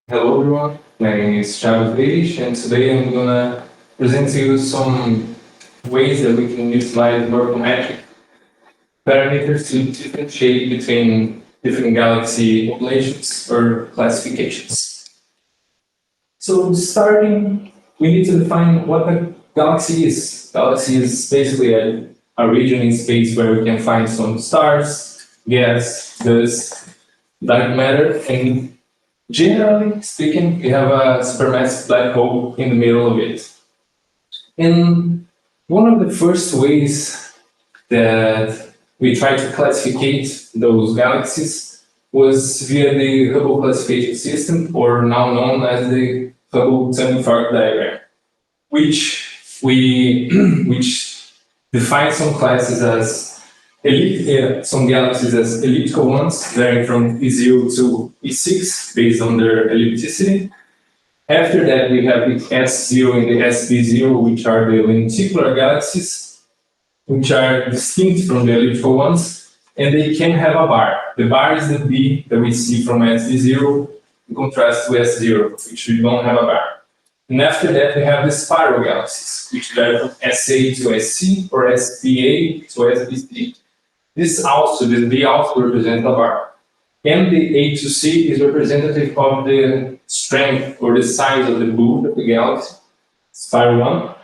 Hello everyone, my name is Weirich, and today I'm gonna present to you some ways that we can utilize morphometric parameters to differentiate between different galaxy populations or classifications. So starting, we need to define what a galaxy is. Galaxy is basically a region in space where we can find some stars, gas, dust, dark matter, and generally speaking, we have a supermassive black hole in the middle of it. And one of the first ways that we tried to classify those galaxies was via the Hubble classification system, or now known as the Hubble counterpart diagram, which defines some classes as some galaxies as elliptical ones, varying from E0 to E6 based on their ellipticity. After that, we have the S0 and the SB0, which are the lenticular galaxies, which are distinct from the elliptical ones, and they can have a bar. The bar is the B that we see from SB0 in contrast to S0, which we don't have a bar. And after that, we have the spiral galaxies, which vary from SA to SC or SPA to SBC. This B also represents a bar. And the A to C is representative of the strength or the size of the bulk of the galaxy, spiral one,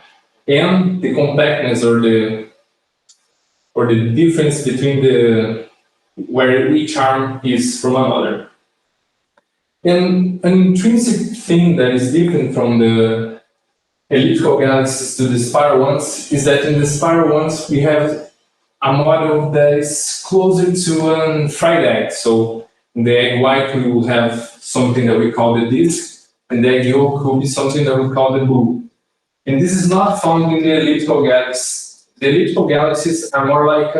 and the compactness or the difference between where each arm is from another. And an intrinsic thing that is different from the elliptical galaxies to the spiral ones is that in the spiral ones we have a model that is closer to an fried egg. So in the egg white we will have something that we call the disk, and the egg yolk will be something that we call the bulb. And this is not found in the elliptical galaxies. The elliptical galaxies are more like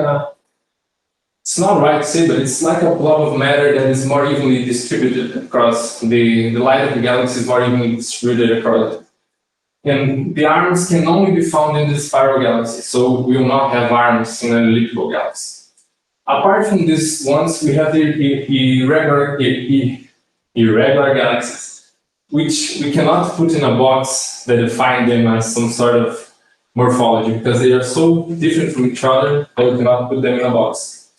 it's not right to say, but it's like a blob of matter that is more evenly distributed across the light of the galaxy is more evenly distributed across it. And the arms can only be found in the spiral galaxy, so we will not have arms in an elliptical galaxy. Apart from these ones, we have the irregular galaxies, which we cannot put in a box that define them as some sort of morphology, because they are so different from each other that we cannot put them in a box.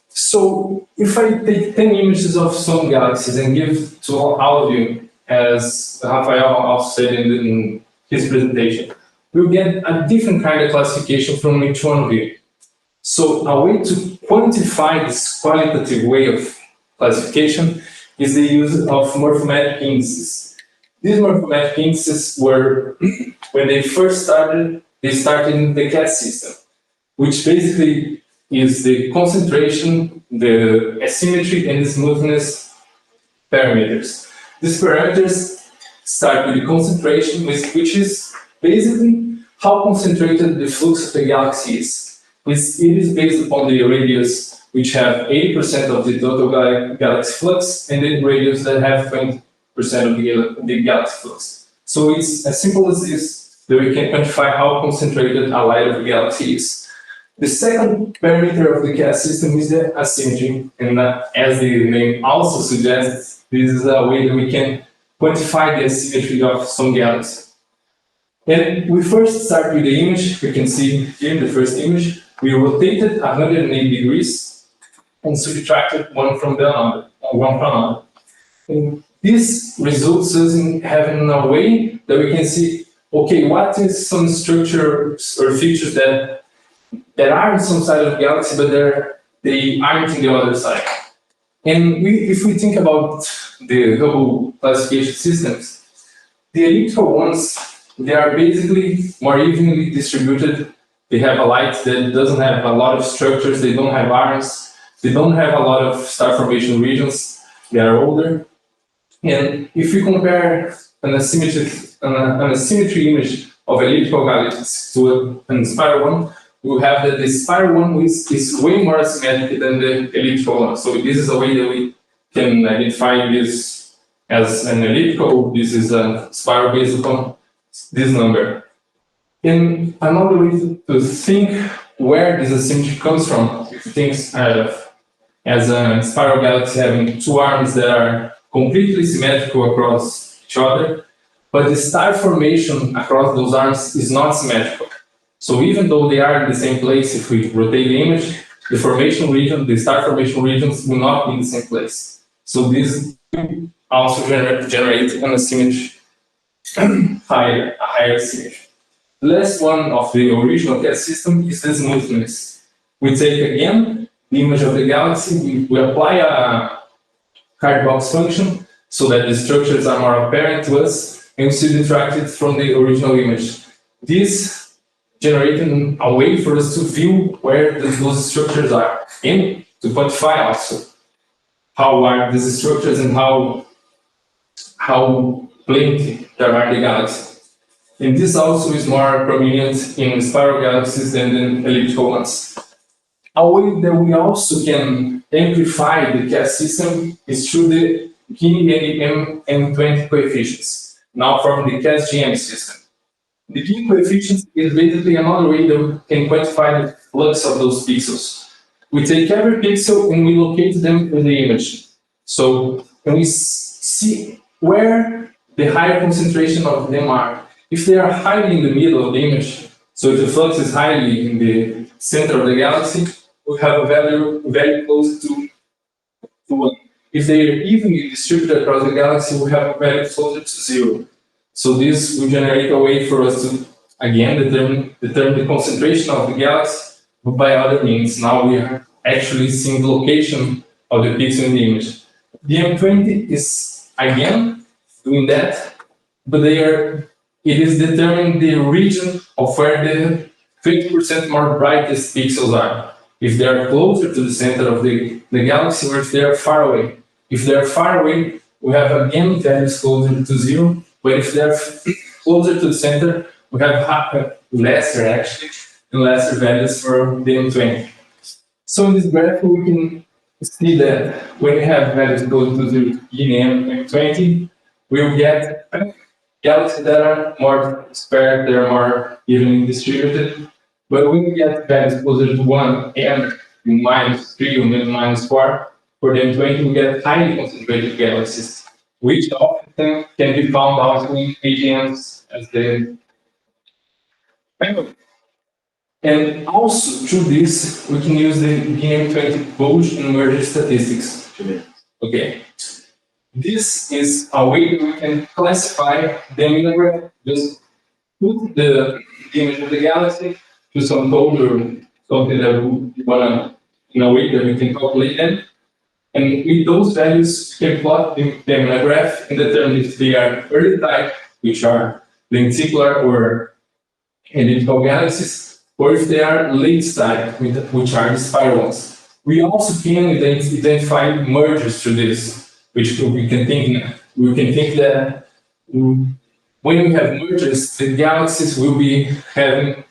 So if I take 10 images of some galaxies and give to all of you, as Rafael also said in his presentation, we'll get a different kind of classification from each one of you. So a way to quantify this qualitative way of classification is the use of morphometric indices. These morphometric indices were, when they first started, they started in the CAS system, which basically is the concentration, the asymmetry, and the smoothness parameters. These parameters start with the concentration, which is basically how concentrated the flux of the galaxy is. It is based upon the radius, which have 80% of the total galaxy flux, and the radius that have 20% of the galaxy flux. So it's as simple as this, that we can quantify how concentrated a light of the galaxy is. The second parameter of the CAS system is the asymmetry, and as the name also suggests, this is a way that we can quantify the asymmetry of some galaxies. And we first start with the image. We can see here in the first image, we rotated 180 degrees and subtracted one from another. And this results us in having a way that we can see, okay, what is some structures or features that are in some side of the galaxy, but they aren't in the other side. And if we think about the Hubble classification systems, the elliptical ones, they are basically more evenly distributed. They have a light that doesn't have a lot of structures, they don't have arms, they don't have a lot of star formation regions, they are older. And if we compare an asymmetry image of elliptical galaxies to a spiral one, we have that the spiral one is way more asymmetric than the elliptical one. So this is a way that we can identify this as an elliptical. This is a spiral based upon this number. And another way to think where this asymmetry comes from, if you think as a spiral galaxy having two arms that are completely symmetrical across each other, but the star formation across those arms is not symmetrical. So even though they are in the same place, if we rotate the image, the formation region, the star formation regions will not be in the same place. So this also generate an asymmetry, a higher symmetry. The last one of the original CAS system is the smoothness. We take again the image of the galaxy, we apply a card box function so that the structures are more apparent to us, and we see detracted from the original image. This generating a way for us to view where those structures are, and to quantify also how are these structures and how plenty there are in the galaxy. And this also is more prominent in spiral galaxies than in elliptical ones. A way that we also can amplify the CAS system is through the Gini and M20 coefficients, now from the CASGM system. The Gini coefficients is basically another way that we can quantify the flux of those pixels. We take every pixel and we locate them in the image. So when we see where the higher concentration of them are, if they are highly in the middle of the image, so if the flux is highly in the center of the galaxy, we have a value very close to 1. If they are evenly distributed across the galaxy, we have a value closer to 0. So this will generate a way for us to, again, determine the concentration of the galaxy, but by other means. Now we are actually seeing the location of the pixel in the image. The M20 is, again, doing that, but it is determining the region of where the 50% more brightest pixels are. If they are closer to the center of the galaxy, or if they are far away. If they are far away, we have again values closer to 0, but if they are closer to the center, we have lesser actually, and lesser values for the M20. So in this graph, we can see that when we have values closer to 0, Gini and M20, we will get galaxies that are more sparse, they are more evenly distributed. But when we get values closer to 1 and -3 or -4, for the M20 we get highly concentrated galaxies, which often can be found also in AGMs as the. And also through this we can use the M20 Gauge and merger statistics. Okay. This is a way that we can classify them in a graph. Just put the image of the galaxy to some code or something that we want to, in a way that we can calculate them. And with those values, we can plot them in a graph and determine if they are early type, which are lenticular or elliptical galaxies, or if they are late type, which are the spiral ones. We also can identify mergers through this, which we can think that when we have mergers, the galaxies will be having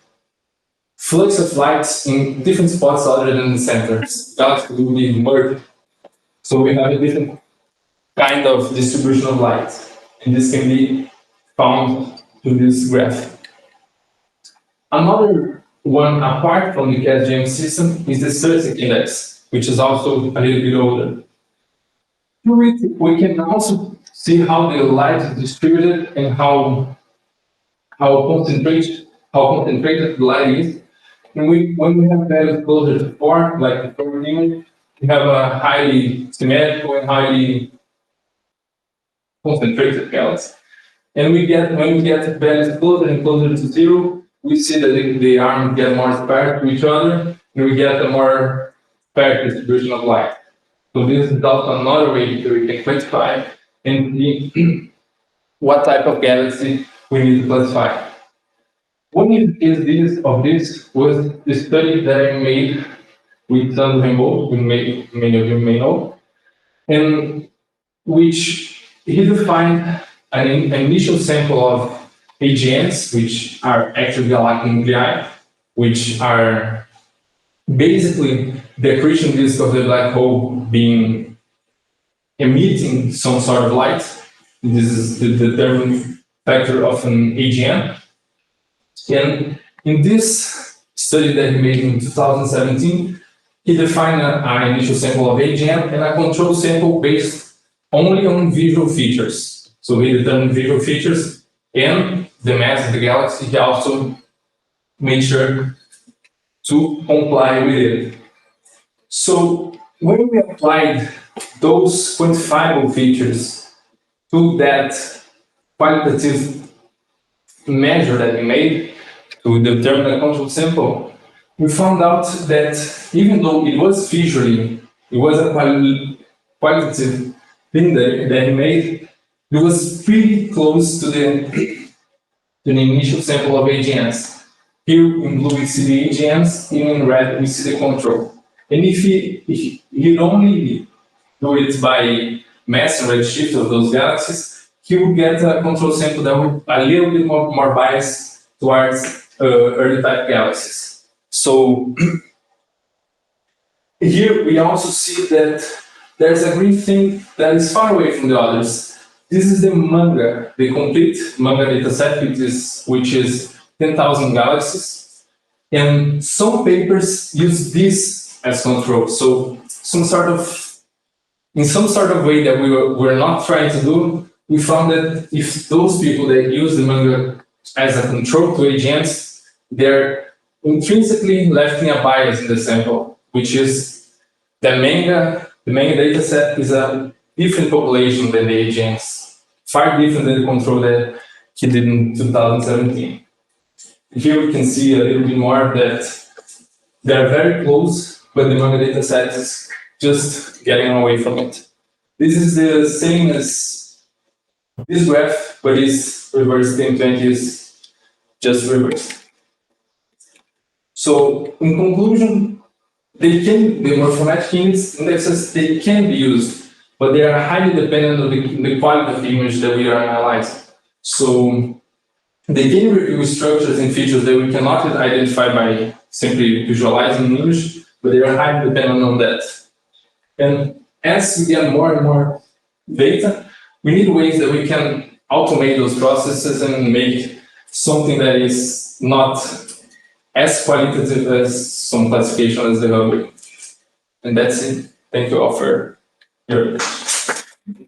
flux of light in different spots other than the centers. Galaxies will be merged. So we have a different kind of distribution of light. And this can be found through this graph. Another one apart from the CASGM system is the Sursic index, which is also a little bit older. Through it, we can also see how the light is distributed and how concentrated the light is. And when we have values closer to 4, like the first image, we have a highly symmetrical and highly concentrated galaxy. And when we get values closer and closer to 0, we see that the arms get more sparse to each other, and we get a more sparse distribution of light. So this is also another way that we can classify and see what type of galaxy we need to classify. One case of this was the study that I made with Sandro Rimbaud, which many of you may know, and which he defined an initial sample of AGNs, which are actually galactic nuclei, which are basically the accretion disk of the black hole being emitting some sort of light. This is the determining factor of an AGN. And in this study that he made in 2017, he defined an initial sample of AGN and a control sample based only on visual features. So he determined visual features and the mass of the galaxy. He also made sure to comply with it. So when we applied those quantifiable features to that qualitative measure that we made to determine a control sample, we found out that even though it was visually, it was a qualitative thing that he made, it was pretty close to the initial sample of AGNs. Here in blue we see the AGNs, in red we see the control. And if he'd only do it by mass and redshift of those galaxies, he would get a control sample that would a little bit more biased towards early type galaxies. So here we also see that there's a green thing that is far away from the others. This is the manga, the complete manga dataset, which is 10,000 galaxies. And some papers use this as control. So in some sort of way that we were not trying to do, we found that if those people that use the manga as a control to agents, they're intrinsically left in a bias in the sample, which is the manga data set is a different population than the agents, far different than the control that he did in 2017. Here we can see a little bit more that they're very close, but the manga data set is just getting away from it. This is the same as this graph, but it's reversed in 20s, just reversed. So in conclusion, the morphometric indexes, they can be used, but they are highly dependent on the quality of the image that we are analyzing. So they can reveal structures and features that we cannot identify by simply visualizing an image, but they are highly dependent on that. And as we get more and more data, we need ways that we can automate those processes and make something that is not as qualitative as some classification as the Hubble. And that's it. Thank you all for your attention.